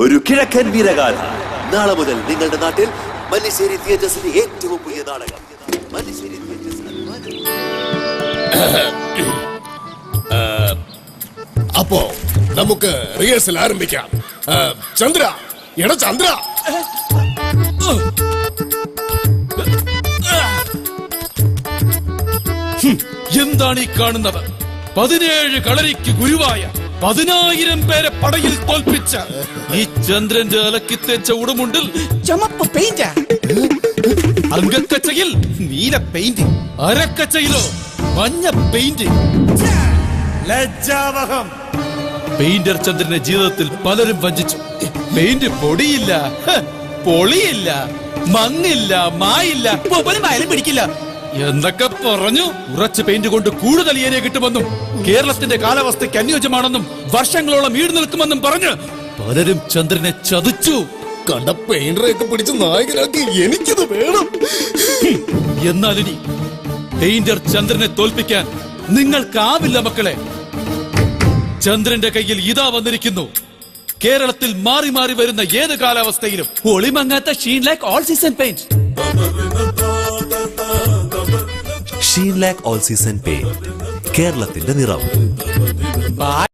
ഒരു കിഴക്കൻ വീരഗാഥ. നാളെ മുതൽ നിങ്ങളുടെ നാട്ടിൽ മല്ലിശ്ശേരി തിയേറ്റേഴ്സിന്റെ ഏറ്റവും പുതിയ നാടകം മല്ലിശ്ശേരി തിയേറ്റേഴ്സ്. അപ്പോ നമുക്ക് റിഹേഴ്സൽ ആരംഭിക്കാം. ചന്ദ്ര, എടാ ചന്ദ്ര, എന്താണ് ഈ കാണുന്നത്? 17 കളരിക്ക് ഗുരുവായ 10,000 പേരെ പടയിൽ തോൽപ്പിച്ച ഈ ചന്ദ്രന്റെ അലക്കിത്തേച്ച ഉടുമുണ്ടിൽ ചുമപ്പ് പെയിന്റ്, അങ്കക്കച്ചയിൽ നീല പെയിന്റ്, അരക്കച്ചയിലോ മഞ്ഞ പെയിന്റ്. ലജ്ജാവഹം. പെയിന്റർ ചന്ദ്രന്റെ ജീവിതത്തിൽ പലരും വഞ്ചിച്ചു. പെയിന്റ് പൊടിയില്ല, പൊളിയില്ല, മങ്ങില്ല, മായില്ല, പോലും പിടിക്കില്ല എന്നൊക്കെ പറഞ്ഞു. ഉറച്ച പെയിന്റ് കൊണ്ട് കൂടുതൽ ഏരിയ കിട്ടുമെന്നും കേരളത്തിന്റെ കാലാവസ്ഥയ്ക്ക് അനുയോജ്യമാണെന്നും വർഷങ്ങളോളം ഈട് നിൽക്കുമെന്നും പറഞ്ഞ് പലരും ചന്ദ്രനെ ചതിച്ചു. കണ്ട പെയിന്ററെയൊക്കെ പിടിച്ച് നായകനാക്കി എനിക്കിത് വേണം. എന്നാൽ ഇനി പെയിന്റർ ചന്ദ്രനെ തോൽപ്പിക്കാൻ നിങ്ങൾക്കാവില്ല മക്കളെ. ചന്ദ്രന്റെ കയ്യിൽ ഇതാ വന്നിരിക്കുന്നു. കേരളത്തിൽ മാറി മാറി വരുന്ന ഏത് കാലാവസ്ഥയിലും ഒളിമങ്ങാത്ത Sheenlac all season paint. Sheenlac all season paint, കേരളത്തിന്റെ നിറം.